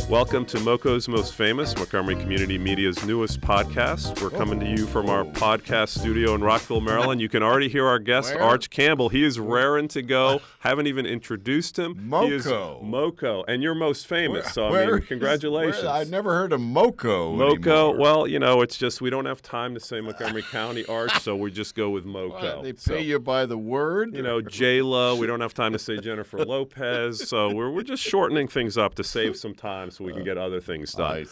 Welcome to MoCo's Most Famous, Montgomery Community Media's newest podcast. We're coming to you from our podcast studio in Rockville, Maryland. You can already hear our guest, Arch Campbell. He is raring to go. Haven't even introduced him. MoCo. He is MoCo, and you're most famous. Congratulations. I've never heard of MoCo MoCo, well, it's just we don't have time to say Montgomery County, Arch, so we just go with MoCo. They pay you by the word? J-Lo. We don't have time to say Jennifer Lopez, so we're just shortening things up to save some time so we can get other things done.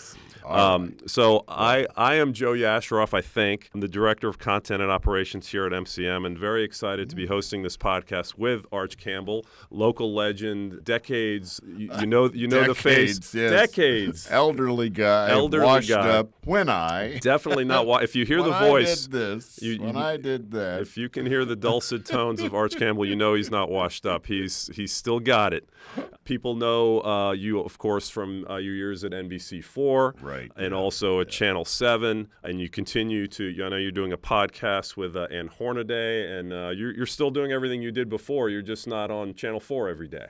So I am Joe Yasharoff, I think. I'm the Director of Content and Operations here at MCM, and very excited to be hosting this podcast with Arch Campbell, local legend, decades. You know the face. Yes. Decades. Elderly guy. Washed up. When I. Definitely not. If you hear the voice. I did that. If you can hear the dulcet tones of Arch Campbell, you know he's not washed up. He's still got it. People know you, of course, from your years at NBC4, right, and also at Channel 7, and you continue to. I know you're doing a podcast with Ann Hornaday, and you're still doing everything you did before. You're just not on Channel 4 every day.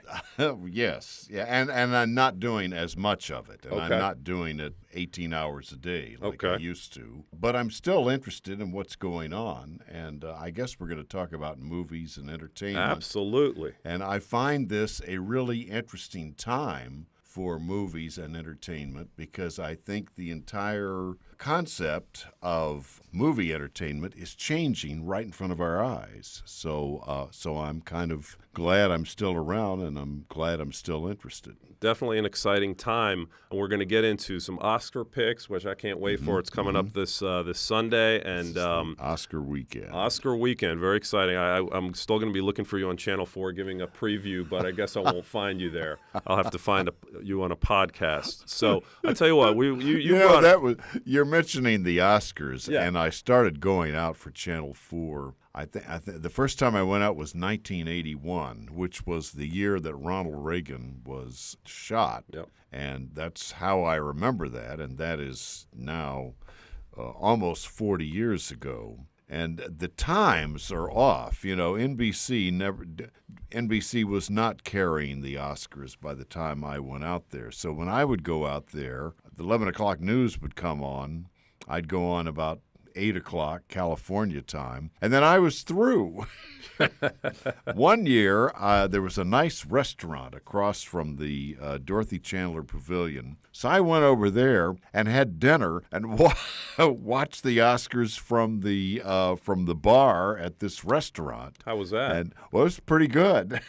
Yes, yeah, and I'm not doing as much of it, and Okay. I'm not doing it 18 hours a day like I Okay. used to. But I'm still interested in what's going on, and I guess we're going to talk about movies and entertainment. Absolutely. And I find this a really interesting time for movies and entertainment because I think the entire concept of movie entertainment is changing right in front of our eyes. So I'm kind of glad I'm still around, and I'm glad I'm still interested. Definitely an exciting time. And we're going to get into some Oscar picks, which I can't wait for. It's coming up this Sunday. And Oscar weekend. Oscar weekend. Very exciting. I'm still going to be looking for you on Channel 4 giving a preview, but I guess I won't find you there. I'll have to find you on a podcast. So I tell you what, you're mentioning the Oscars, Yeah. and I started going out for Channel 4. I think the first time I went out was 1981, which was the year that Ronald Reagan was shot. Yep. And that's how I remember that, and that is now almost 40 years ago. And the times are off. NBC was not carrying the Oscars by the time I went out there. So when I would go out there, the 11 o'clock news would come on. I'd go on about 8 o'clock California time, and then I was through. One year, there was a nice restaurant across from the Dorothy Chandler Pavilion. So I went over there and had dinner and watched the Oscars from the bar at this restaurant. How was that? And it was pretty good.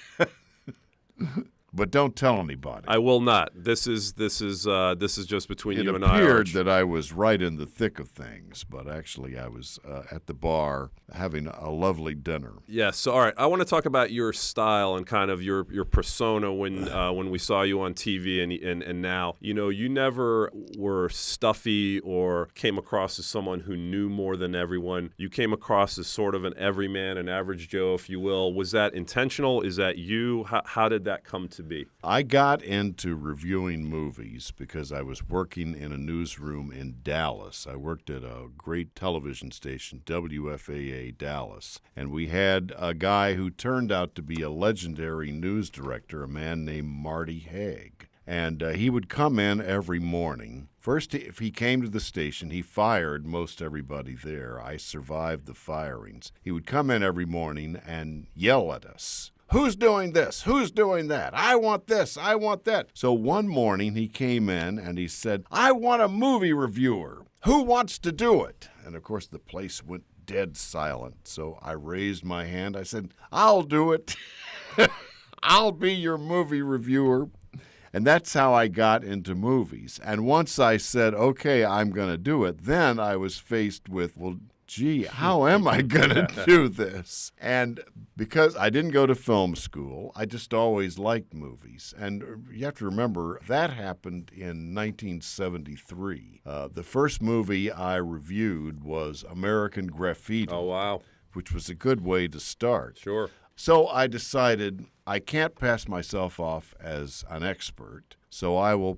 But don't tell anybody. I will not. This is just between you and I. It appeared Arch. that I was right in the thick of things, but actually I was at the bar having a lovely dinner. Yes. So, all right. I want to talk about your style and kind of your persona when we saw you on TV and now. You never were stuffy or came across as someone who knew more than everyone. You came across as sort of an everyman, an average Joe, if you will. Was that intentional? Is that you? How did that come to be? I got into reviewing movies because I was working in a newsroom in Dallas. I worked at a great television station, WFAA Dallas, and we had a guy who turned out to be a legendary news director, a man named Marty Haig. And he would come in every morning. First, if he came to the station, he fired most everybody there. I survived the firings. He would come in every morning and yell at us. Who's doing this? Who's doing that? I want this. I want that. So one morning he came in and he said, I want a movie reviewer. Who wants to do it? And of course the place went dead silent. So I raised my hand. I said, I'll do it. I'll be your movie reviewer. And that's how I got into movies. And once I said, okay, I'm going to do it, then I was faced with, well, gee, how am I going to do this? And because I didn't go to film school, I just always liked movies. And you have to remember, that happened in 1973. The first movie I reviewed was American Graffiti. Oh, wow. Which was a good way to start. Sure. So I decided I can't pass myself off as an expert, so I will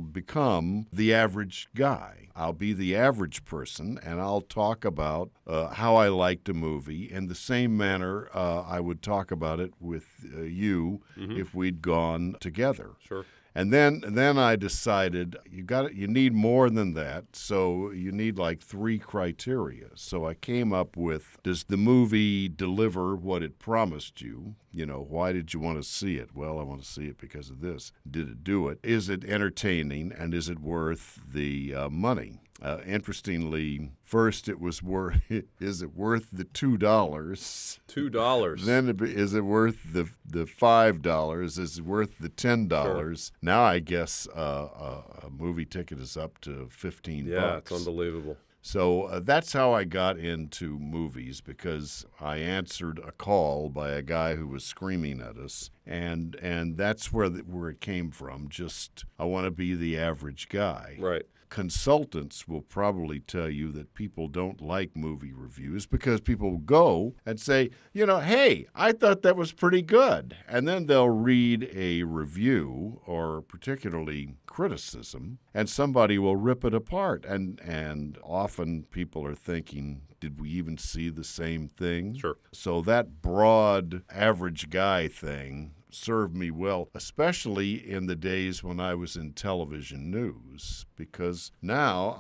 become the average guy. I'll be the average person, and I'll talk about how I liked a movie in the same manner I would talk about it with you if we'd gone together. Sure. And then I decided you need more than that, so you need like 3 criteria. So I came up with, does the movie deliver what it promised you? You know, why did you want to see it? Well, I want to see it because of this. Did it do it? Is it entertaining, and is it worth the money? Interestingly, first it was worth. Is it worth the $2? $2. Then is it worth the $5? Is it worth the $10? Sure. Now I guess a movie ticket is up to $15. Yeah, it's unbelievable. So that's how I got into movies, because I answered a call by a guy who was screaming at us, and that's where it came from. Just, I want to be the average guy. Right. Consultants will probably tell you that people don't like movie reviews because people go and say, hey, I thought that was pretty good. And then they'll read a review, or particularly criticism, and somebody will rip it apart. And often people are thinking, did we even see the same thing? Sure. So that broad average guy thing served me well, especially in the days when I was in television news, because now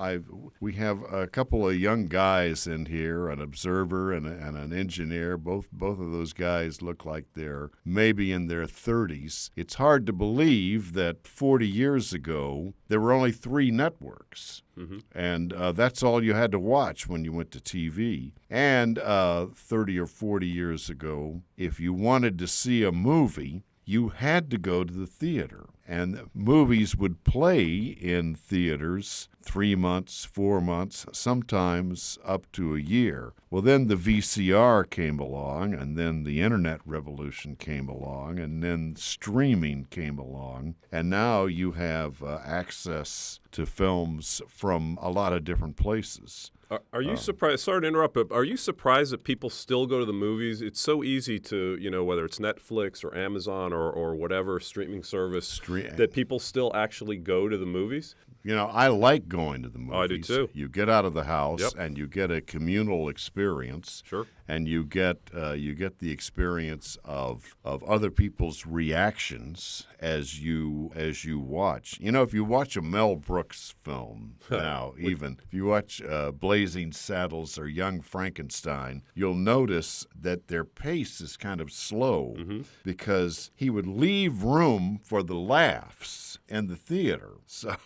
we have a couple of young guys in here, an observer and an engineer. Both of those guys look like they're maybe in their 30s. It's hard to believe that 40 years ago there were only 3 networks. Mm-hmm. And that's all you had to watch when you went to TV. And 30 or 40 years ago, if you wanted to see a movie, you had to go to the theater. And movies would play in theaters 3 months, 4 months, sometimes up to a year. Well, then the VCR came along, and then the internet revolution came along, and then streaming came along, and now you have access to films from a lot of different places. Are you surprised? Sorry to interrupt, but are you surprised that people still go to the movies? It's so easy to, whether it's Netflix or Amazon or whatever streaming service, that people still actually go to the movies? I like going to the movies. Oh, I do too. You get out of the house, yep, and you get a communal experience. Sure. And you get the experience of other people's reactions as you watch. If you watch a Mel Brooks film now, even if you watch Blazing Saddles or Young Frankenstein, you'll notice that their pace is kind of slow, mm-hmm, because he would leave room for the laughs in the theater. So,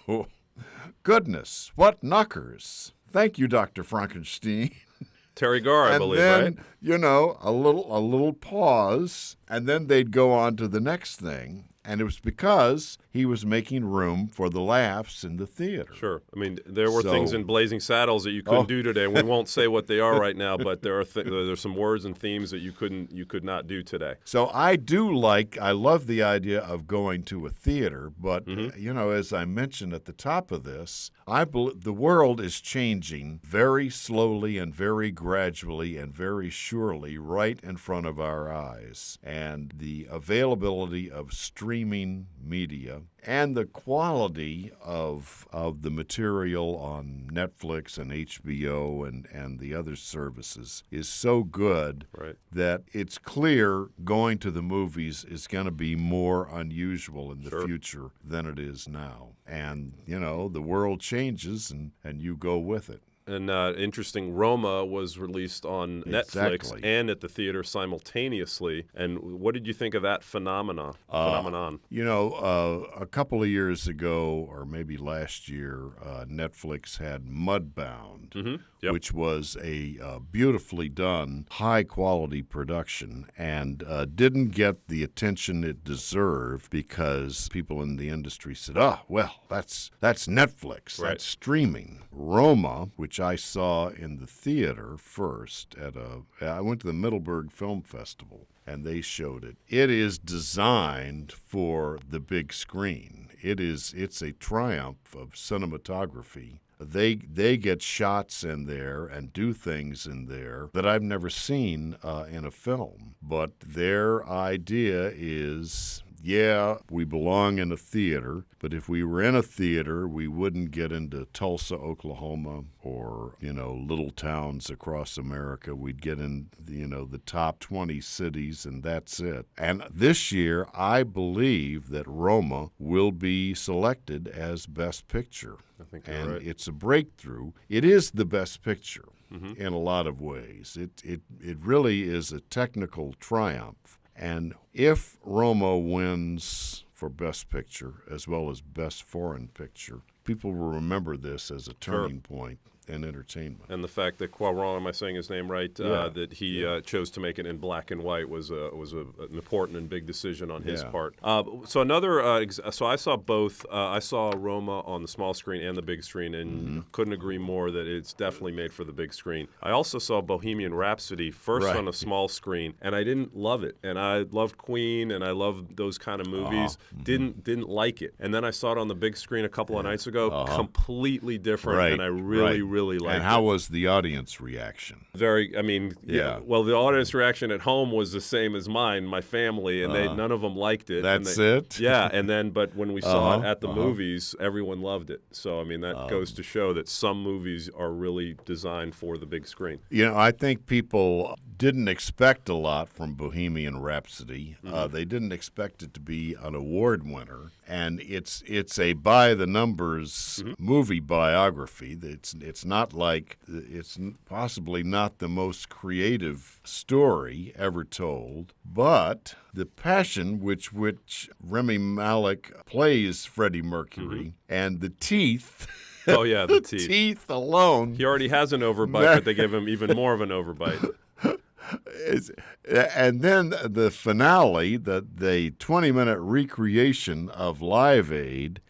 goodness, what knockers! Thank you, Dr. Frankenstein. Terry Garr, I believe, then, right? A little pause, and then they'd go on to the next thing. And it was because he was making room for the laughs in the theater. Sure. I mean, there were things in Blazing Saddles that you couldn't do today. We won't say what they are right now, but there's some words and themes that you could not do today. So I love the idea of going to a theater, but mm-hmm, as I mentioned at the top of this, I believe the world is changing very slowly and very gradually and very surely right in front of our eyes. And the availability of streaming media and the quality of the material on Netflix and HBO and the other services is so good, right, that it's clear going to the movies is going to be more unusual in the sure, future than it is now. And, the world changes and you go with it. And interesting, Roma was released on Netflix Exactly. and at the theater simultaneously. And what did you think of that phenomenon? A couple of years ago, or maybe last year, Netflix had Mudbound, mm-hmm, yep, which was a beautifully done, high-quality production, and didn't get the attention it deserved because people in the industry said, that's Netflix, right, that's streaming. Roma, which I saw in the theater first I went to the Middleburg Film Festival, and they showed it. It is designed for the big screen. It's a triumph of cinematography. They get shots in there and do things in there that I've never seen in a film. But their idea is yeah, we belong in a theater, but if we were in a theater, we wouldn't get into Tulsa, Oklahoma, or, little towns across America. We'd get in, the top 20 cities, and that's it. And this year, I believe that Roma will be selected as Best Picture. I think you're and right. It's a breakthrough. It is the best picture in a lot of ways. It really is a technical triumph. And if Roma wins for Best Picture as well as Best Foreign Picture, people will remember this as a turning point in entertainment. And the fact that Cuarón, am I saying his name right? That he chose to make it in black and white was an important and big decision on his part. So I saw both. I saw Roma on the small screen and the big screen, and couldn't agree more that it's definitely made for the big screen. I also saw Bohemian Rhapsody first on a small screen, and I didn't love it. And I loved Queen, and I loved those kind of movies. Didn't like it. And then I saw it on the big screen a couple of nights ago. Completely different, and I really liked it. And how was the audience reaction? Well, the audience reaction at home was the same as mine, my family, and none of them liked it. That's it? Yeah, but when we saw it at the movies, everyone loved it. So, that goes to show that some movies are really designed for the big screen. I think people didn't expect a lot from Bohemian Rhapsody. They didn't expect it to be an award winner. And it's a by-the-numbers movie biography. It's not like, it's possibly not the most creative story ever told, but the passion which Rami Malek plays Freddie Mercury and the teeth. Oh, yeah, the teeth. Teeth alone. He already has an overbite, but they give him even more of an overbite. And then the finale, the 20-minute recreation of Live Aid,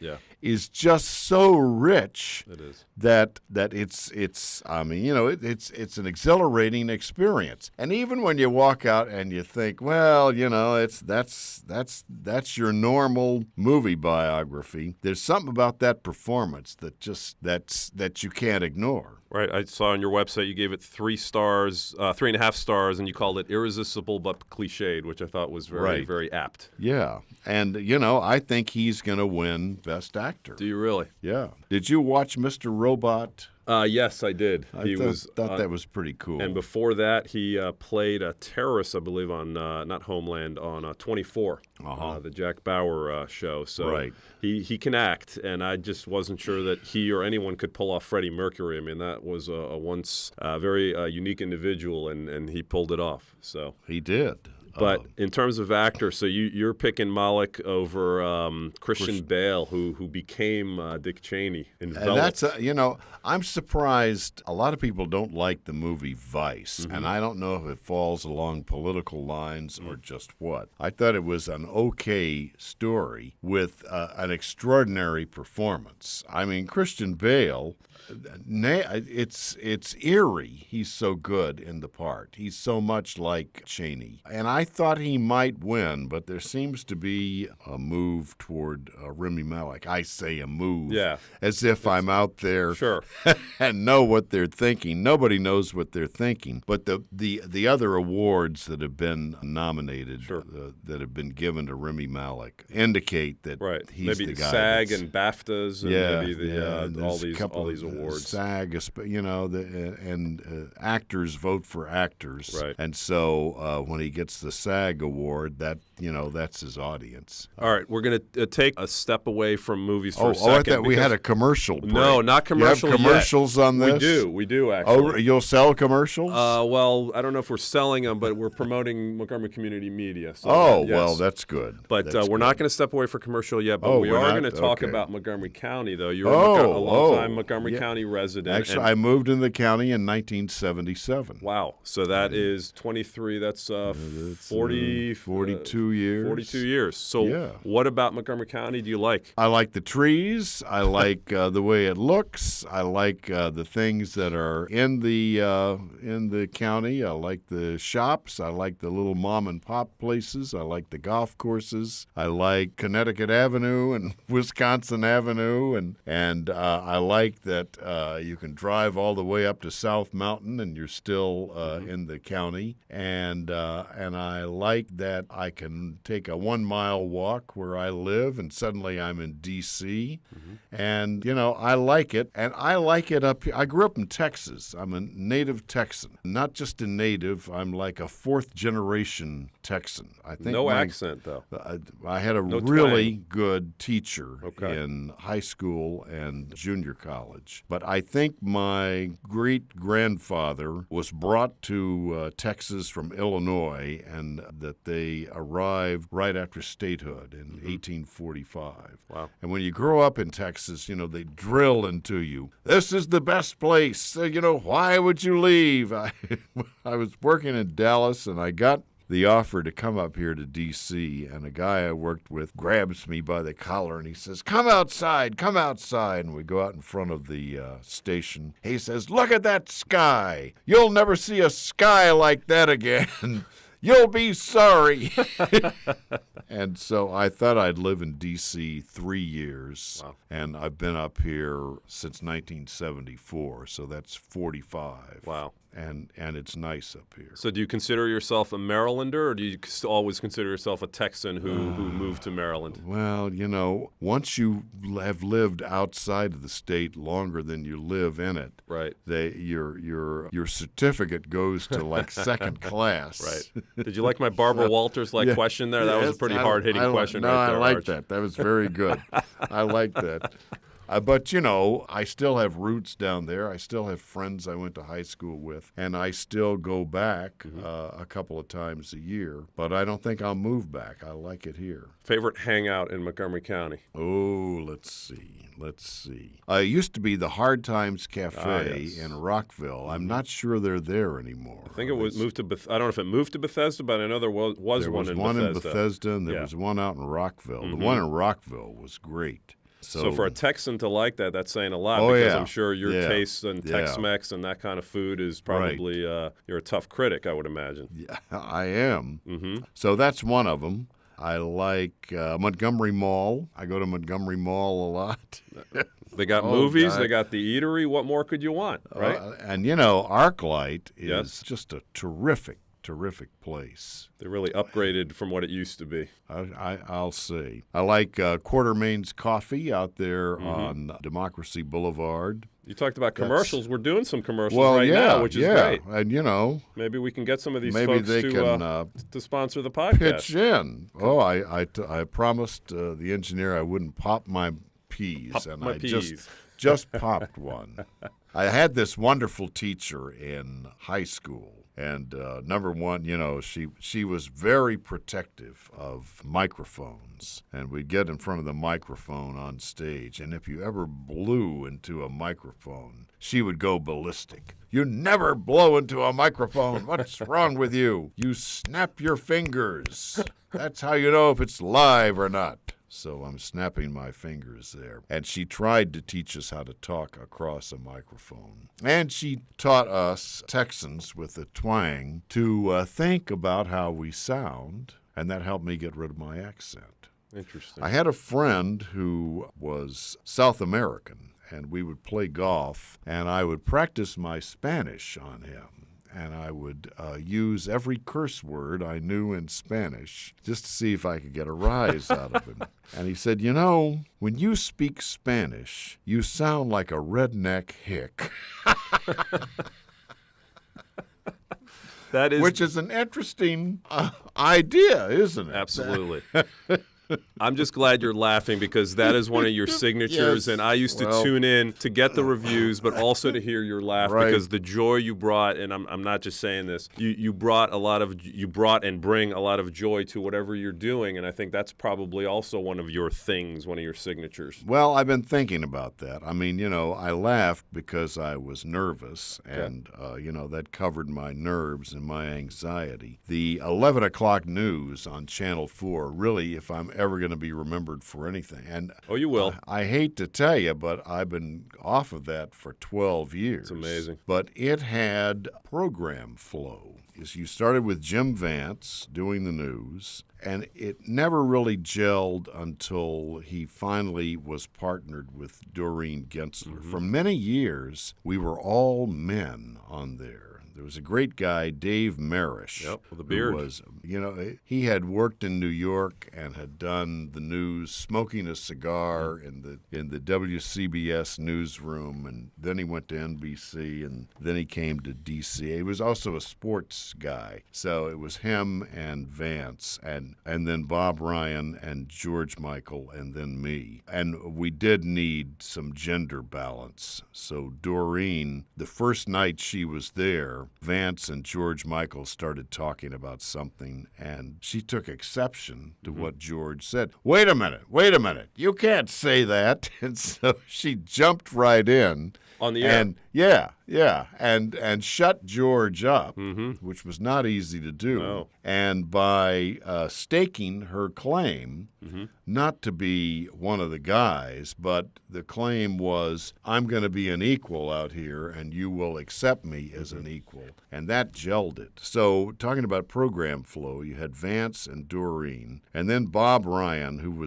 is just so rich. It is. That it's it's an exhilarating experience. And even when you walk out and you think, well, that's your normal movie biography, there's something about that performance that you can't ignore. Right. I saw on your website you gave it 3 stars, 3.5 stars, and you called it irresistible but cliched, which I thought was very, very apt. Yeah. And, I think he's going to win Best Actor. Do you really? Yeah. Did you watch Mr. Robot? Yes, I did. I thought that was pretty cool. And before that, he played a terrorist, I believe, on not Homeland, on 24, the Jack Bauer show. So he can act, and I just wasn't sure that he or anyone could pull off Freddie Mercury. That was a once very unique individual, and he pulled it off. So he did. But in terms of actor, so you're picking Malek over Christian Bale, who became Dick Cheney in Velvet. And that's I'm surprised a lot of people don't like the movie Vice, and I don't know if it falls along political lines or just what. I thought it was an okay story with an extraordinary performance. Christian Bale. It's eerie. He's so good in the part. He's so much like Cheney. And I thought he might win, but there seems to be a move toward Rami Malek. I say a move, as if I'm out there and know what they're thinking. Nobody knows what they're thinking. But the other awards that have been nominated, that have been given to Rami Malek, indicate that he's maybe the guy. SAG and BAFTAs, and maybe all these awards. SAG, and actors vote for actors, right? And so when he gets the SAG award, that's his audience. All right, we're going to take a step away from movies for a second. I thought we had a commercial break. No, not commercial. You have commercials on this? We do actually. Oh, you'll sell commercials? Well, I don't know if we're selling them, but we're promoting Montgomery Community Media. So well, that's good. But we're not going to step away for commercial yet. But we are going to talk about Montgomery County, though. You're a long-time Montgomery County resident. Actually, I moved in the county in 1977. Wow. So that is 23. That's 42 years. 42 years. So what about Montgomery County do you like? I like the trees. I like the way it looks. I like the things that are in the county. I like the shops. I like the little mom and pop places. I like the golf courses. I like Connecticut Avenue and Wisconsin Avenue, and I like that you can drive all the way up to South Mountain and you're still in the county. And I like that I can take a 1-mile walk where I live, and suddenly I'm in D.C., and, I like it, and I like it up here. I grew up in Texas. I'm a native Texan. Not just a native, I'm like a fourth-generation Texan. I think no accent, though. I had a really good teacher in high school and junior college. But I think my great-grandfather was brought to Texas from Illinois, and that they arrived right after statehood in 1845. Wow. And when you grow up in Texas, they drill into you, this is the best place. Why would you leave? I was working in Dallas, and I got the offer to come up here to D.C., and a guy I worked with grabs me by the collar, and he says, come outside, and we go out in front of the station. He says, look at that sky. You'll never see a sky like that again. You'll be sorry. And so I thought I'd live in D.C. 3 years, and I've been up here since 1974, so that's 45. Wow. And it's nice up here. So do you consider yourself a Marylander, or do you always consider yourself a Texan who moved to Maryland? Well, once you have lived outside of the state longer than you live in it, right? Your certificate goes to like second class. Right. Did you like my Barbara Walters question there? That was a pretty hard-hitting question right there, I like Arch. that. That was very good. I like that. But, I still have roots down there. I still have friends I went to high school with, and I still go back a couple of times a year. But I don't think I'll move back. I like it here. Favorite hangout in Montgomery County? Oh, let's see. It used to be the Hard Times Cafe in Rockville. I'm not sure they're there anymore. I think it was moved to I don't know if it moved to Bethesda, but I know there was one in Bethesda, and there was one out in Rockville. The one in Rockville was great. So for a Texan to like that, that's saying a lot, because I'm sure your tastes in Tex-Mex and that kind of food is probably, you're a tough critic, I would imagine. Yeah, I am. So that's one of them. I like Montgomery Mall. I go to Montgomery Mall a lot. They got movies. They got the eatery. What more could you want, right? And, ArcLight is just a terrific place. They really upgraded from what it used to be. I'll see. I like Quartermain's Coffee out there on Democracy Boulevard. You talked about commercials. We're doing some commercials now, which is great. And, maybe we can get some of these maybe folks they to sponsor the podcast. Pitch in. Oh, I promised the engineer I wouldn't pop my peas, just popped one. I had this wonderful teacher in high school. And number one, she was very protective of microphones. And we'd get in front of the microphone on stage. And if you ever blew into a microphone, she would go ballistic. You never blow into a microphone. What's wrong with you? You snap your fingers. That's how you know if it's live or not. So I'm snapping my fingers there. And she tried to teach us how to talk across a microphone. And she taught us Texans with a twang to think about how we sound, and that helped me get rid of my accent. Interesting. I had a friend who was South American, and we would play golf, and I would practice my Spanish on him. And I would use every curse word I knew in Spanish just to see if I could get a rise out of him. And he said, when you speak Spanish, you sound like a redneck hick. Which is an interesting idea, isn't it? Absolutely. I'm just glad you're laughing, because that is one of your signatures, and I used to tune in to get the reviews, but also to hear your laugh, because the joy you brought, and I'm not just saying this, you brought and bring a lot of joy to whatever you're doing, and I think that's probably also one of your things, one of your signatures. Well, I've been thinking about that. I mean, I laughed because I was nervous, and that covered my nerves and my anxiety. The 11 o'clock news on Channel 4, really, if I'm ever going to be remembered for anything. And you will. I hate to tell you, but I've been off of that for 12 years. It's amazing. But it had program flow. You started with Jim Vance doing the news, and it never really gelled until he finally was partnered with Doreen Gensler. For many years, we were all men on there. There was a great guy, Dave Marish. Yep, with a beard. Who was, he had worked in New York and had done the news, smoking a cigar in the WCBS newsroom, and then he went to NBC, and then he came to D.C. He was also a sports guy. So it was him and Vance, and then Bob Ryan and George Michael, and then me. And we did need some gender balance. So Doreen, the first night she was there, Vance and George Michael started talking about something, and she took exception to what George said. Wait a minute, you can't say that. And so she jumped right in. On the air. And and shut George up, which was not easy to do. No. And by staking her claim, not to be one of the guys, but the claim was, I'm going to be an equal out here, and you will accept me as an equal. And that gelled it. So talking about program flow, you had Vance and Doreen, and then Bob Ryan, who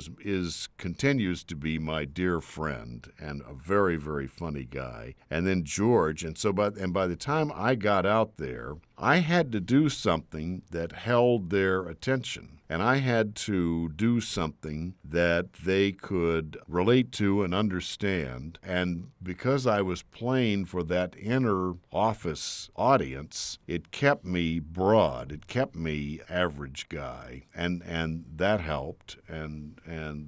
continues to be my dear friend and a very, very funny guy, and then George. And so by the time I got out there, I had to do something that held their attention. And I had to do something that they could relate to and understand. And because I was playing for that inner office audience, it kept me broad. It kept me average guy. And that helped. And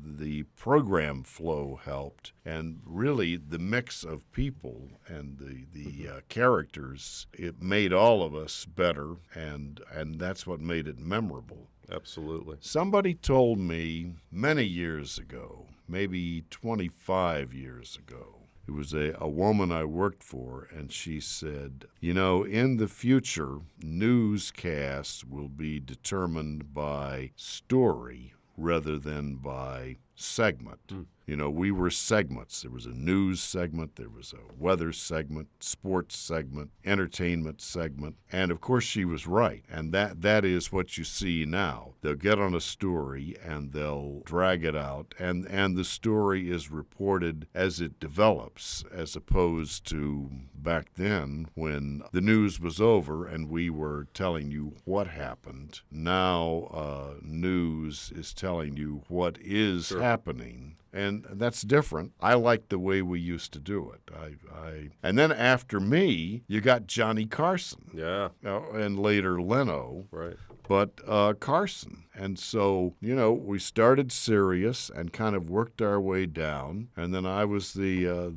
the program flow helped. And really, the mix of people and the characters, it made all of us better. And that's what made it memorable. Absolutely. Somebody told me many years ago, maybe 25 years ago, it was a woman I worked for, and she said, in the future, newscasts will be determined by story rather than by segment. We were segments. There was a news segment, there was a weather segment, sports segment, entertainment segment, and of course she was right. And that is what you see now. They'll get on a story and they'll drag it out, and the story is reported as it develops, as opposed to back then when the news was over and we were telling you what happened. Now news is telling you what is happening. And that's different. I like the way we used to do it. And then after me, you got Johnny Carson. Yeah. And later Leno. Right. But Carson. And so, we started serious and kind of worked our way down. And then I was the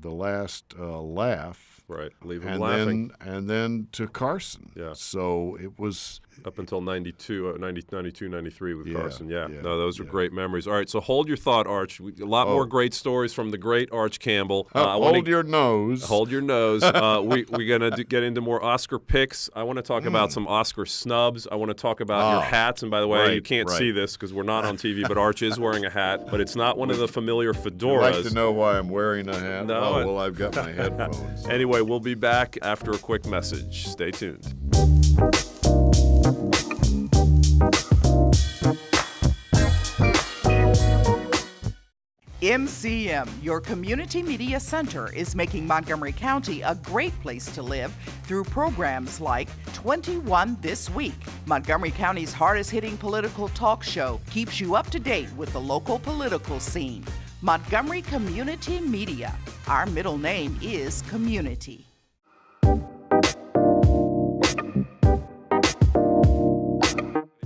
last laugh. Right. Leave him laughing. And then to Carson. Yeah. So it was... Up until 92, 93 with Carson. Yeah. No, those were great memories. All right, so hold your thought, Arch. A lot more great stories from the great Arch Campbell. Hold your nose. Hold your nose. We're going to get into more Oscar picks. I want to talk about some Oscar snubs. I want to talk about your hats. And by the way, you can't see this because we're not on TV, but Arch is wearing a hat. But it's not one of the familiar fedoras. I'd like to know why I'm wearing a hat? No, I've got my headphones. Anyway, we'll be back after a quick message. Stay tuned. MCM, your community media center, is making Montgomery County a great place to live through programs like 21 This Week. Montgomery County's hardest-hitting political talk show keeps you up to date with the local political scene. Montgomery Community Media. Our middle name is Community.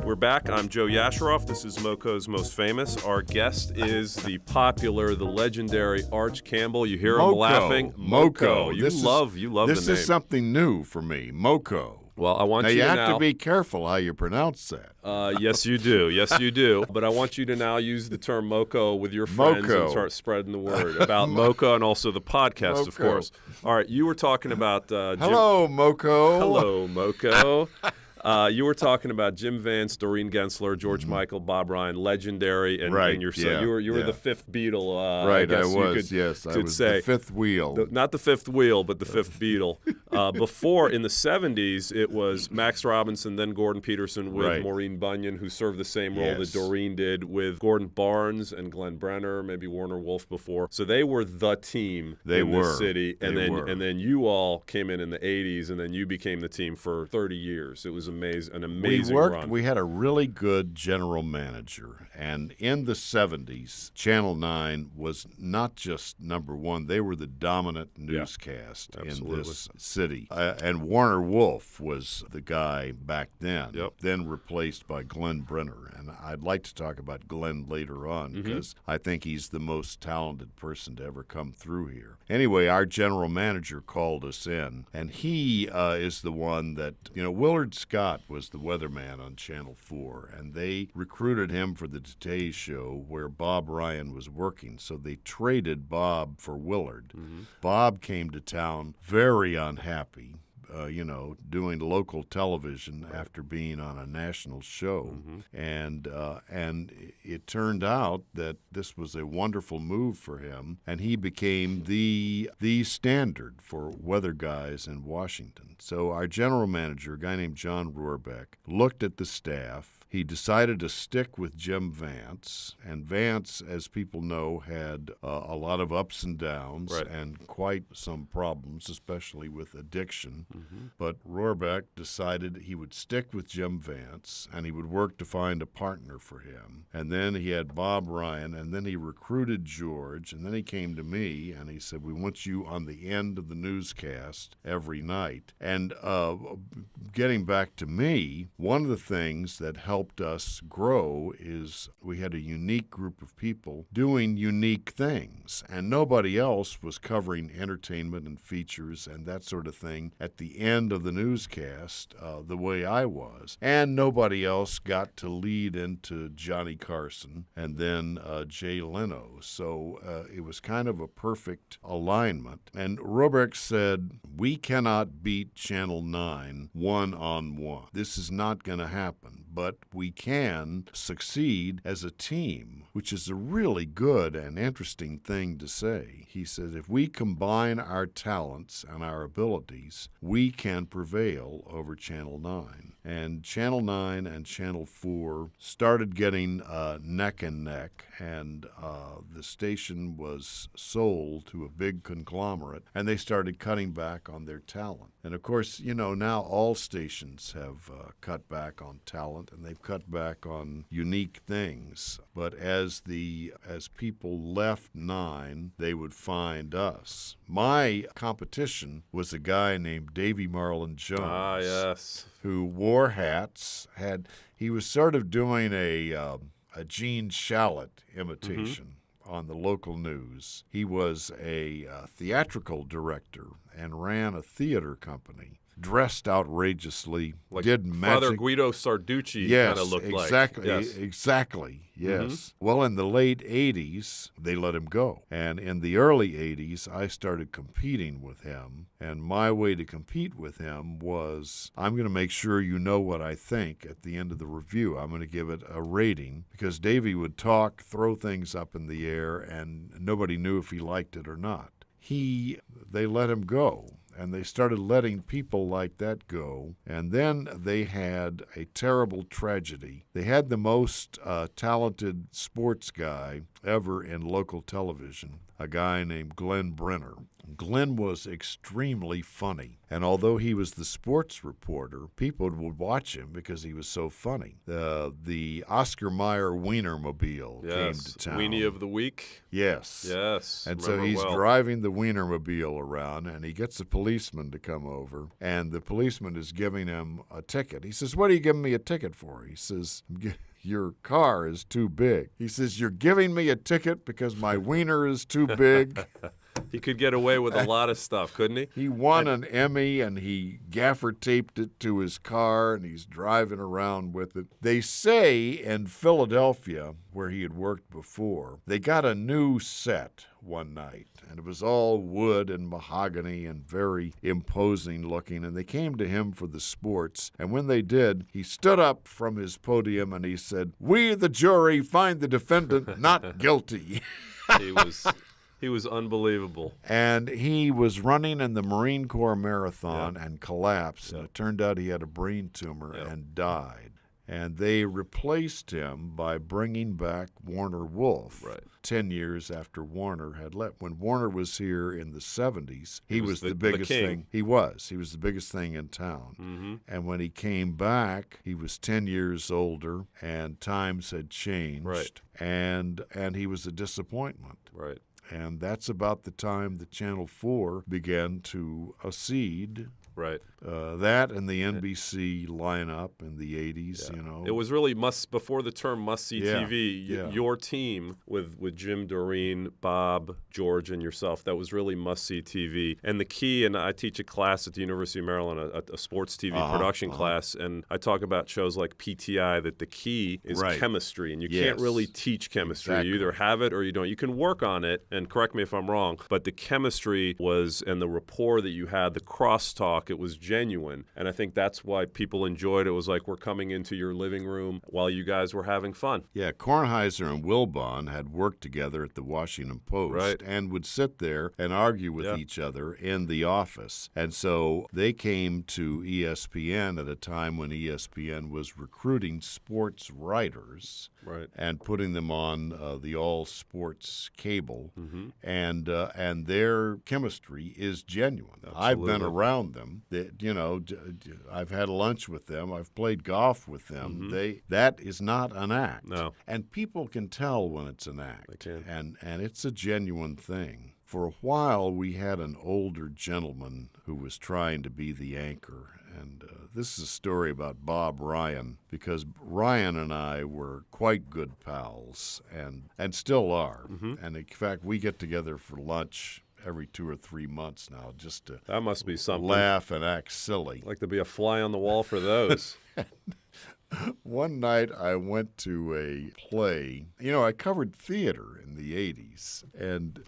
We're back. I'm Joe Yasharoff. This is MoCo's Most Famous. Our guest is the popular, the legendary Arch Campbell. You hear him laughing. MoCo. You love the name. This is something new for me. MoCo. Well, I want you to have to be careful how you pronounce that. Yes, you do. Yes, you do. But I want you to now use the term MoCo with your friends and start spreading the word about MoCo and also the podcast, of course. All right, you were talking about Hello, MoCo. Hello, MoCo. You were talking about Jim Vance, Doreen Gensler, George Michael, Bob Ryan, legendary, and your son. You were the fifth Beatle. Right, I was. I was say. the fifth wheel. Not the fifth wheel, but the fifth Beatle. Before, in the 70s, it was Max Robinson, then Gordon Peterson with Maureen Bunyan, who served the same role that Doreen did, with Gordon Barnes and Glenn Brenner, maybe Warner Wolf before. So they were the team in the city. And then you all came in the 80s, and then you became the team for 30 years. It was an amazing run. We had a really good general manager. And in the 70s, Channel 9 was not just number one. They were the dominant newscast in this city. And Warner Wolf was the guy back then, then replaced by Glenn Brenner. And I'd like to talk about Glenn later on because I think he's the most talented person to ever come through here. Anyway, our general manager called us in, and he is the one that, Willard Scott was the weatherman on Channel 4, and they recruited him for the Today Show where Bob Ryan was working, so they traded Bob for Willard. Bob came to town very unhappy. Doing local television after being on a national show. And it turned out that this was a wonderful move for him, and he became the standard for weather guys in Washington. So our general manager, a guy named John Rohrbeck, looked at the staff. He decided to stick with Jim Vance, and Vance, as people know, had a lot of ups and downs and quite some problems, especially with addiction. But Rohrbeck decided he would stick with Jim Vance, and he would work to find a partner for him. And then he had Bob Ryan, and then he recruited George, and then he came to me, and he said, we want you on the end of the newscast every night. And getting back to me, one of the things that helped us grow is we had a unique group of people doing unique things, and nobody else was covering entertainment and features and that sort of thing at the end of the newscast the way I was, and nobody else got to lead into Johnny Carson and then Jay Leno. So it was kind of a perfect alignment. And Rohrbeck said, we cannot beat Channel 9 one-on-one. This is not going to happen, but we can succeed as a team, which is a really good and interesting thing to say. He says, if we combine our talents and our abilities, we can prevail over Channel 9. And Channel 9 and Channel 4 started getting neck and neck, and the station was sold to a big conglomerate, and they started cutting back on their talent. And of course, now all stations have cut back on talent, and they've cut back on unique things. But as people left 9, they would find us. My competition was a guy named Davy Marlin Jones. Ah, yes. Who wore hats. He was sort of doing a Gene Shalit imitation on the local news. He was a theatrical director and ran a theater company. Dressed outrageously, like did magic. Father Guido Sarducci kind of looked exactly, like. Yes, exactly. Yes. Well, in the late 80s, they let him go. And in the early 80s, I started competing with him. And my way to compete with him was, I'm going to make sure you know what I think at the end of the review. I'm going to give it a rating, because Davey would talk, throw things up in the air, and nobody knew if he liked it or not. They let him go. And they started letting people like that go. And then they had a terrible tragedy. They had the most talented sports guy ever in local television, a guy named Glenn Brenner. Glenn was extremely funny. And although he was the sports reporter, people would watch him because he was so funny. The Oscar Mayer Wienermobile came to town. Weenie of the week. Yes. Yes. And so he's driving the Wienermobile around, and he gets a policeman to come over, and the policeman is giving him a ticket. He says, what are you giving me a ticket for? He says, your car is too big. He says, you're giving me a ticket because my wiener is too big? He could get away with a lot of stuff, couldn't he? He won an Emmy, and he gaffer taped it to his car, and he's driving around with it. They say in Philadelphia, where he had worked before, they got a new set one night, and it was all wood and mahogany and very imposing looking, and they came to him for the sports, and when they did, he stood up from his podium and he said, we, the jury, find the defendant not guilty. He was unbelievable. And he was running in the Marine Corps Marathon and collapsed. And it turned out he had a brain tumor and died. And they replaced him by bringing back Warner Wolf 10 years after Warner had left. When Warner was here in the 70s, he was the biggest thing. He was the biggest thing in town. Mm-hmm. And when he came back, he was 10 years older, and times had changed. Right. And he was a disappointment. Right. And that's about the time that Channel 4 began to accede. Right. That and the NBC lineup in the 80s, you know. It was really before the term must-see TV, Yeah. Your team with Jim Doreen, Bob, George, and yourself, that was really must-see TV. And the key, and I teach a class at the University of Maryland, a sports TV production class, and I talk about shows like PTI, that the key is chemistry, and you can't really teach chemistry. Exactly. You either have it or you don't. You can work on it, and correct me if I'm wrong, but the chemistry was, and the rapport that you had, the crosstalk, it was genuine. And I think that's why people enjoyed it. It was like we're coming into your living room while you guys were having fun. Yeah, Kornheiser and Wilbon had worked together at the Washington Post and would sit there and argue with each other in the office. And so they came to ESPN at a time when ESPN was recruiting sports writers and putting them on the all-sports cable. Mm-hmm. And their chemistry is genuine. Absolutely. I've been around them. I've had lunch with them. I've played golf with them. Mm-hmm. That is not an act. No. And people can tell when it's an act. They can. And it's a genuine thing. For a while, we had an older gentleman who was trying to be the anchor. And this is a story about Bob Ryan, because Ryan and I were quite good pals and still are. Mm-hmm. And in fact, we get together for lunch every 2 or 3 months now, just to That must be something. laugh and act silly. I'd like to be a fly on the wall for those. One night I went to a play. You know, I covered theater in the 80s, and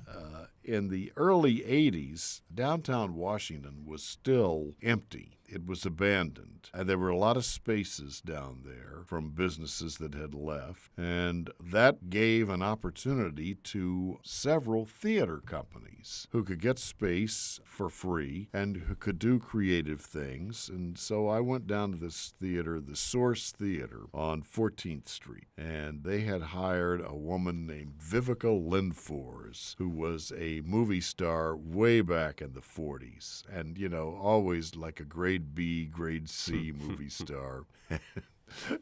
in the early 80s, downtown Washington was still empty. It was abandoned, and there were a lot of spaces down there from businesses that had left, and that gave an opportunity to several theater companies who could get space for free and who could do creative things. And so I went down to this theater, the Source Theater on 14th Street, and they had hired a woman named Vivica Lindfors, who was a movie star way back in the 40s, and, you know, always like a grade B, grade C movie star.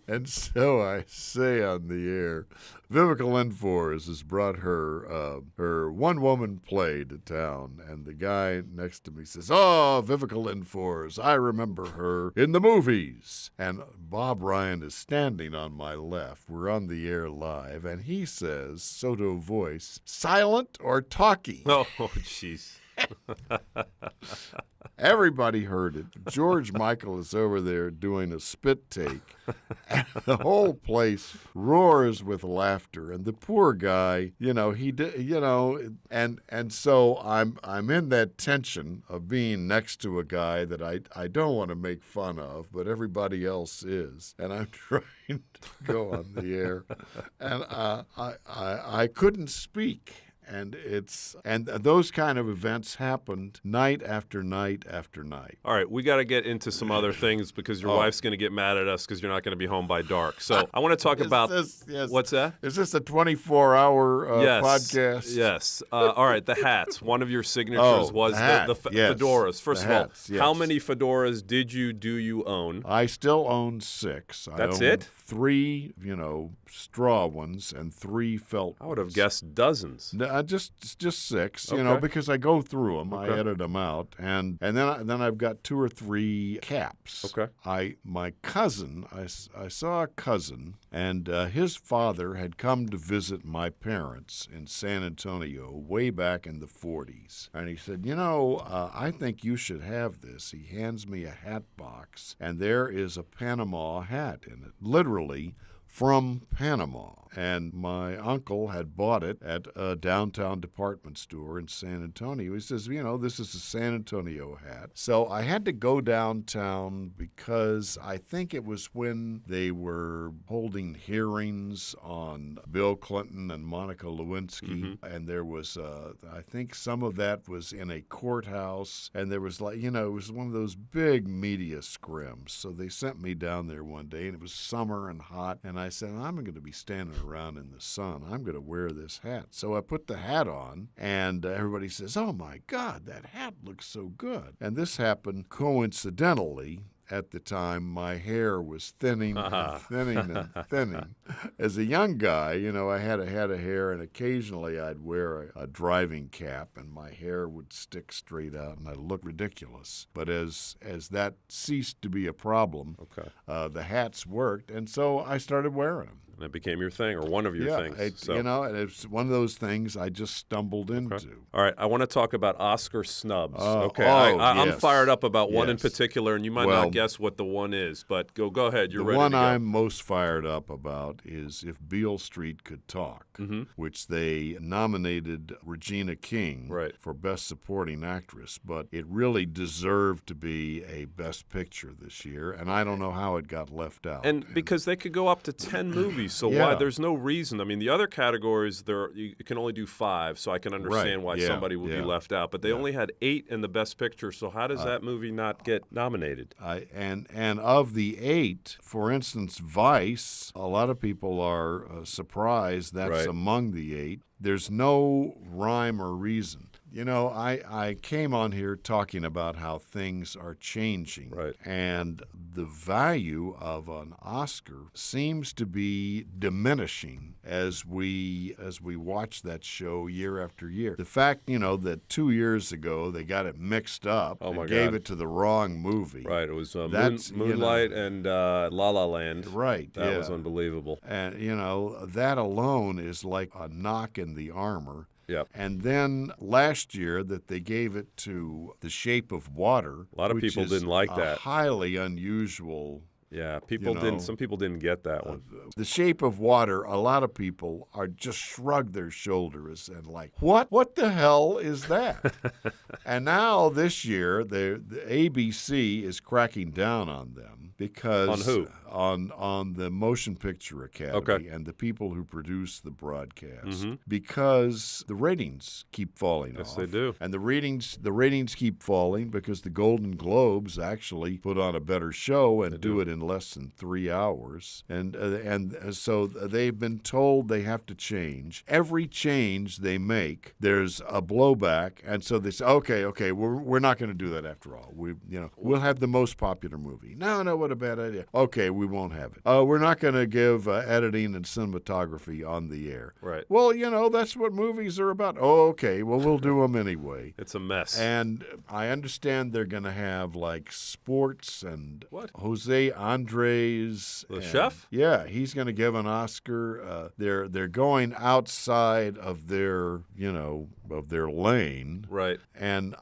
And so I say on the air, Vivica Lindfors has brought her one-woman play to town, and the guy next to me says, "Oh, Vivica Lindfors, I remember her in the movies." And Bob Ryan is standing on my left. We're on the air live, and he says, Soto voice, "Silent or talkie?" Oh, jeez. Everybody heard it. George Michael is over there doing a spit take, and the whole place roars with laughter. And the poor guy, you know, he did, you know, and so I'm in that tension of being next to a guy that I don't want to make fun of, but everybody else is, and I'm trying to go on the air, and I couldn't speak. And those kind of events happened night after night after night. All right, we got to get into some other things because your wife's going to get mad at us because you're not going to be home by dark. So I want to talk about what's that? Is this a 24-hour podcast? Yes. All right, the hats. One of your signatures was the fedoras. First of all, how many fedoras do you own? I still own 6. That's I own it? 3, straw ones, and 3 felt. I would have guessed dozens. Just 6, because I go through them, I edit them out, and then I've got 2 or 3 caps. Okay. I saw a cousin, and his father had come to visit my parents in San Antonio way back in the 40s, and he said, I think you should have this. He hands me a hat box, and there is a Panama hat in it, literally from Panama. And my uncle had bought it at a downtown department store in San Antonio. He says, this is a San Antonio hat. So I had to go downtown because I think it was when they were holding hearings on Bill Clinton and Monica Lewinsky. And there was, I think some of that was in a courthouse. And there was it was one of those big media scrims. So they sent me down there one day, and it was summer and hot. And I said, I'm going to be standing around in the sun. I'm going to wear this hat. So I put the hat on, and everybody says, oh, my God, that hat looks so good. And this happened coincidentally. At the time, my hair was thinning and thinning and thinning. As a young guy, I had a head of hair, and occasionally I'd wear a driving cap, and my hair would stick straight out, and I'd look ridiculous. But as that ceased to be a problem, the hats worked, and so I started wearing them. And it became your thing, or one of your things. And it's one of those things I just stumbled into. All right, I want to talk about Oscar snubs. I'm fired up about one in particular, and you might not guess what the one is, but go ahead. You're ready to go. The one I'm most fired up about is If Beale Street Could Talk, which they nominated Regina King for Best Supporting Actress, but it really deserved to be a Best Picture this year, and I don't know how it got left out. And because they could go up to 10 movies. So why? There's no reason. I mean, the other categories, you can only do 5, so I can understand why somebody would be left out. But they only had 8 in the Best Picture, so how does that movie not get nominated? And of the 8, for instance, Vice, a lot of people are surprised that's among the 8. There's no rhyme or reason. I came on here talking about how things are changing. And the value of an Oscar seems to be diminishing as we watch that show year after year. The fact, that 2 years ago they got it mixed up and gave it to the wrong movie. Right. It was Moonlight and La La Land. Right. That was unbelievable. And, that alone is like a knock in the armor. Yep. And then last year that they gave it to The Shape of Water. A lot of people didn't like that. Highly unusual. Yeah, people didn't. Some people didn't get that one. The Shape of Water. A lot of people are just shrug their shoulders and like, what the hell is that? And now this year, the ABC is cracking down on them because on who? On the Motion Picture Academy and the people who produce the broadcast because the ratings keep falling off. Yes, they do. And the ratings keep falling because the Golden Globes actually put on a better show and do it in less than 3 hours. And so they've been told they have to change. Every change they make, there's a blowback, and so they say, okay, we're not going to do that after all. We'll have the most popular movie. No, what a bad idea. Okay, we won't have it. We're not going to give editing and cinematography on the air. Right. Well, that's what movies are about. Oh, okay. Well, we'll do them anyway. It's a mess. And I understand they're going to have like sports and Jose Andres, the chef. Yeah, he's going to give an Oscar. They're going outside of their lane. Right. And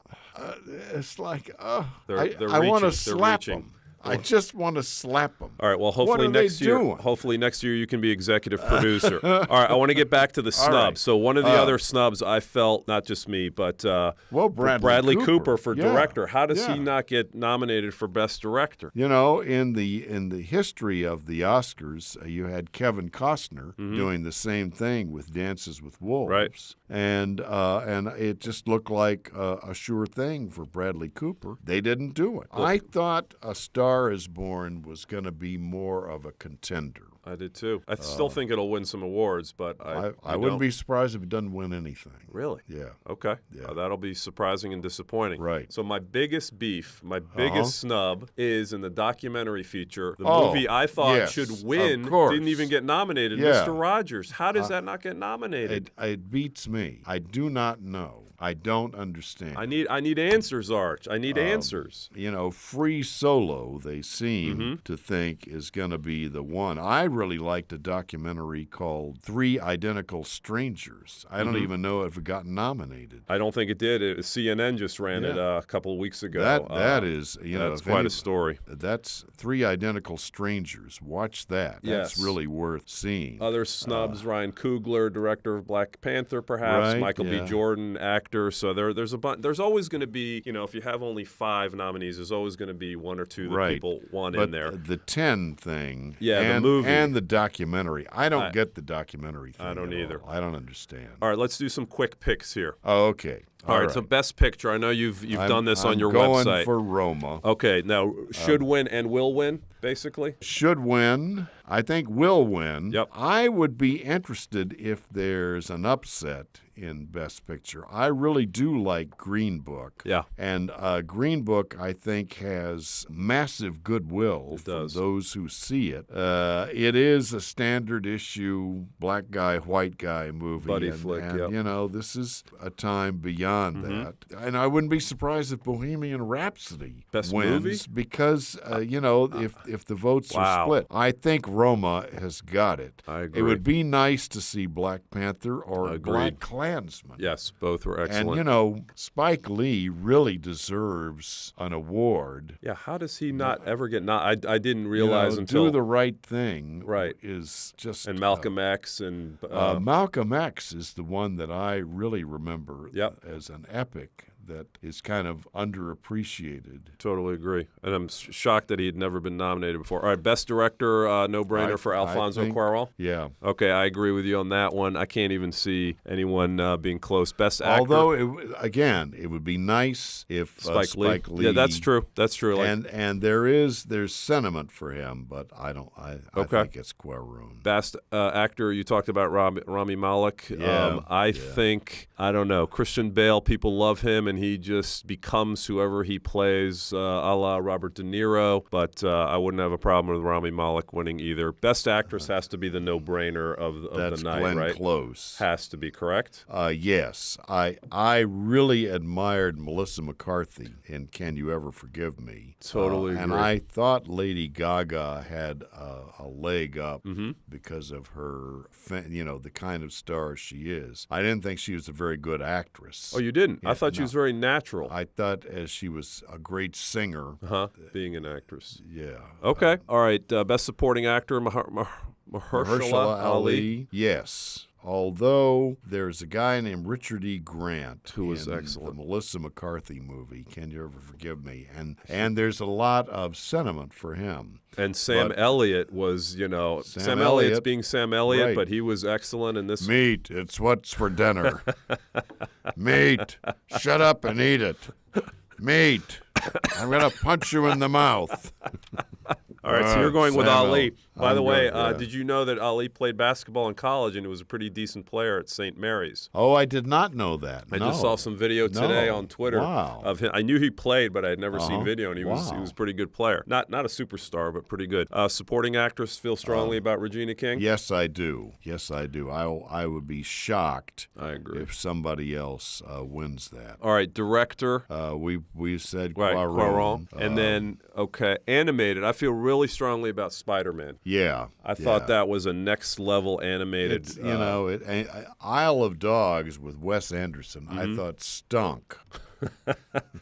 it's like, I want to slap them. I just want to slap them. All right. Well, hopefully next year you can be executive producer. All right. I want to get back to the snubs. Right. So one of the other snubs I felt, not just me, but Bradley Cooper for director. How does he not get nominated for Best Director? In the history of the Oscars, you had Kevin Costner doing the same thing with Dances with Wolves. Right. And it just looked like a sure thing for Bradley Cooper. They didn't do it. I thought A Star Is Born was going to be more of a contender. I did too. I still think it'll win some awards, but I wouldn't be surprised if it doesn't win anything. Really? Yeah. Okay. Yeah. That'll be surprising and disappointing. Right. So my biggest beef, my biggest snub is in the documentary feature. The movie I thought should win didn't even get nominated. Yeah. Mr. Rogers. How does that not get nominated? It beats me. I do not know. I don't understand. I need answers, Arch. I need answers. Free Solo, they seem to think is going to be the one. I really liked a documentary called Three Identical Strangers. I don't even know if it got nominated. I don't think it did. CNN just ran it a couple of weeks ago. That is, that's quite a story. That's Three Identical Strangers. Watch that. That's really worth seeing. Other snubs: Ryan Coogler, director of Black Panther, perhaps. Right, Michael B. Jordan, actor. So there's a bunch. There's always going to be, if you have only 5 nominees, there's always going to be 1 or 2 that people want in there. The 10 thing, the movie and the documentary. I don't get the documentary thing. I don't either. I don't understand. All right, let's do some quick picks here. Oh, okay. All right, so best picture. I know you've done this on your website. I'm going for Roma. Okay, now should win and will win, basically? Should win. I think will win. Yep. I would be interested if there's an upset in Best Picture. I really do like Green Book. Yeah. And Green Book, I think, has massive goodwill from those who see it. It is a standard issue black guy, white guy movie. Buddy flick, and this is a time beyond that. And I wouldn't be surprised if Bohemian Rhapsody Best wins movie? Because, if the votes are split. I think Roma has got it. I agree. It would be nice to see Black Panther or Agreed. Black Klansman. Yes, both were excellent. And, Spike Lee really deserves an award. Yeah, how does he not ever get I didn't realize until... Do the Right Thing right. is just... And Malcolm X and... Malcolm X is the one that I really remember as an epic that is kind of underappreciated. Totally agree. And I'm shocked that he had never been nominated before. All right, Best Director, no-brainer for Alfonso Cuarón? Yeah. Okay, I agree with you on that one. I can't even see anyone being close. Best Actor? Although, it would be nice if Spike Lee... Yeah, that's true. That's true. And there's sentiment for him, but I think it's Cuarón. Best Actor, you talked about Rami Malek. Yeah. Think, I don't know, Christian Bale, people love him, and he just becomes whoever he plays, a la Robert De Niro. But I wouldn't have a problem with Rami Malek winning either. Best Actress has to be the no-brainer of the night, Glenn right? Close. Has to be, correct? Yes. I really admired Melissa McCarthy in Can You Ever Forgive Me? Totally agree. And I thought Lady Gaga had a leg up because of her, the kind of star she is. I didn't think she was a very good actress. Oh, you didn't? I thought she was very natural. I thought she was a great singer. Being an actress. Yeah. Okay. All right. Best Supporting Actor, Mahershala Ali. Yes. Although there's a guy named Richard E. Grant who was in excellent. The Melissa McCarthy movie, Can You Ever Forgive Me? And there's a lot of sentiment for him. And Sam Elliott was, Sam Elliott's being Sam Elliott, right. but he was excellent in this. Meat, it's what's for dinner. Meat, shut up and eat it. Meat, I'm going to punch you in the mouth. All right, so you're going with Ali. By the way, yeah. did you know that Ali played basketball in college and was a pretty decent player at St. Mary's? Oh, I did not know that. I just saw some video today on Twitter of him. I knew he played, but I had never seen video, and he was a pretty good player. Not a superstar, but pretty good. Supporting actress, feel strongly about Regina King? Yes, I do. Yes, I do. I would be shocked. I agree. If somebody else wins that. All right, director. We said Cuarón. And then animated. I feel really strongly about Spider-Man. Yeah, I thought that was a next level animated. Isle of Dogs with Wes Anderson. I thought stunk.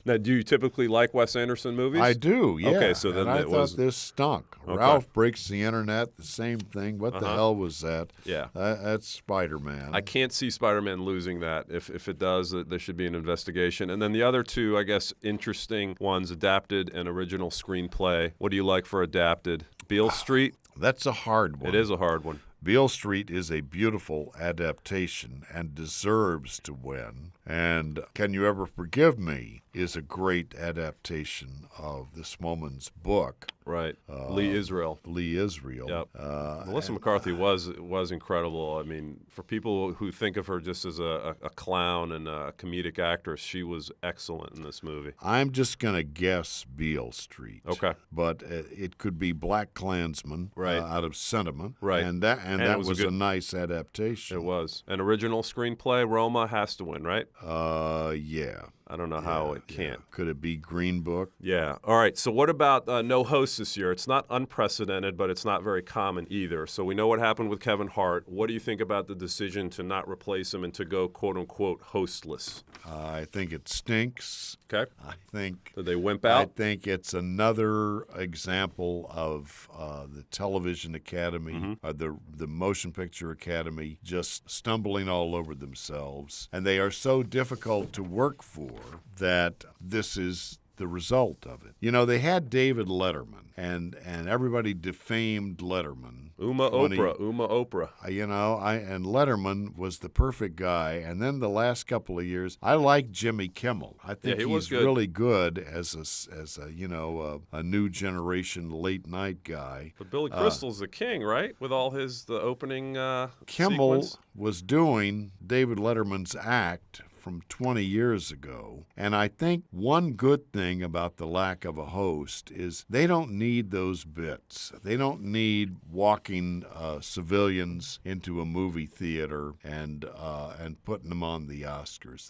Now, do you typically like Wes Anderson movies? I do. Yeah. Okay, so then I thought this stunk. Okay. Ralph Breaks the Internet. The same thing. What the hell was that? Yeah, that's Spider-Man. I can't see Spider-Man losing that. If it does, there should be an investigation. And then the other two, I guess, interesting ones: adapted and original screenplay. What do you like for adapted? Beale Street. That's a hard one. It is a hard one. Beale Street is a beautiful adaptation and deserves to win. And Can You Ever Forgive Me is a great adaptation of this woman's book. Right. Lee Israel. Yep. Melissa McCarthy was incredible. I mean, for people who think of her just as a clown and a comedic actress, she was excellent in this movie. I'm just going to guess Beale Street. Okay. But it could be Black Klansman out of sentiment. Right. And that was a nice adaptation. It was. An original screenplay, Roma has to win, right? Yeah. I don't know how it can't. Could it be Green Book? Yeah. All right. So what about no host this year? It's not unprecedented, but it's not very common either. So we know what happened with Kevin Hart. What do you think about the decision to not replace him and to go, quote unquote, hostless? I think it stinks. Okay. I think Did they wimp out? I think it's another example of the Television Academy, the Motion Picture Academy, just stumbling all over themselves. And they are so difficult to work for that this is the result of it. You know, they had David Letterman, and everybody defamed Letterman. Uma Oprah. And Letterman was the perfect guy. And then the last couple of years, I like Jimmy Kimmel. I think he's really good as a new generation late night guy. But Billy Crystal's the king, right? With all the opening Kimmel sequence. was doing David Letterman's act from 20 years ago. And I think one good thing about the lack of a host is they don't need those bits. They don't need walking civilians into a movie theater and putting them on the Oscars.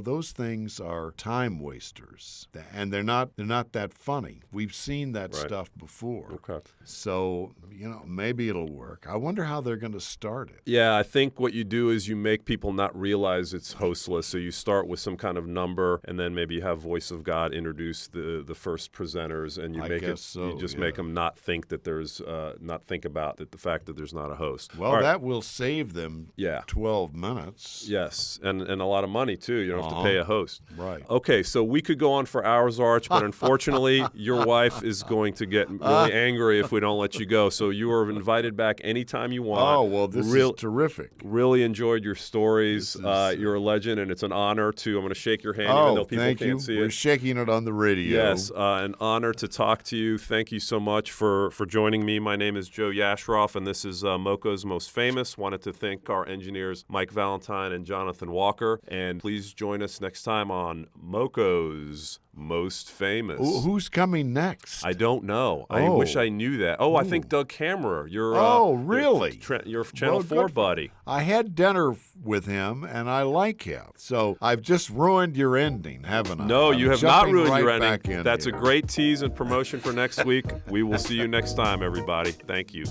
Those things are time wasters, and they're not that funny. We've seen that stuff before. Okay. So, maybe it'll work. I wonder how they're going to start it. Yeah, I think what you do is you make people not realize it's hostless. So you start with some kind of number, and then maybe you have Voice of God introduce the first presenters, and you make them not think that there's not think about the fact that there's not a host. Well, that will save them 12 minutes. Yes, and a lot of money too. You don't have to pay a host. Right. Okay, so we could go on for hours, Arch, but unfortunately, your wife is going to get really angry if we don't let you go. So you are invited back anytime you want. Oh, well, this is terrific. Really enjoyed your stories. You're a legend, and it's an honor I'm going to shake your hand even though people can't see it. We're shaking it on the radio. Yes, an honor to talk to you. Thank you so much for joining me. My name is Joe Yasharoff, and this is MoCo's Most Famous. Wanted to thank our engineers Mike Valentine and Jonathan Walker. And please join us next time on MoCo's Most Famous. Who's coming next? I don't know. I wish I knew that. I think Doug Kammerer. Really? Your Channel 4 buddy. I had dinner with him, and I like him. So I've just ruined your ending, haven't I? No, you have not ruined your ending. That's a great tease and promotion for next week. We will see you next time, everybody. Thank you.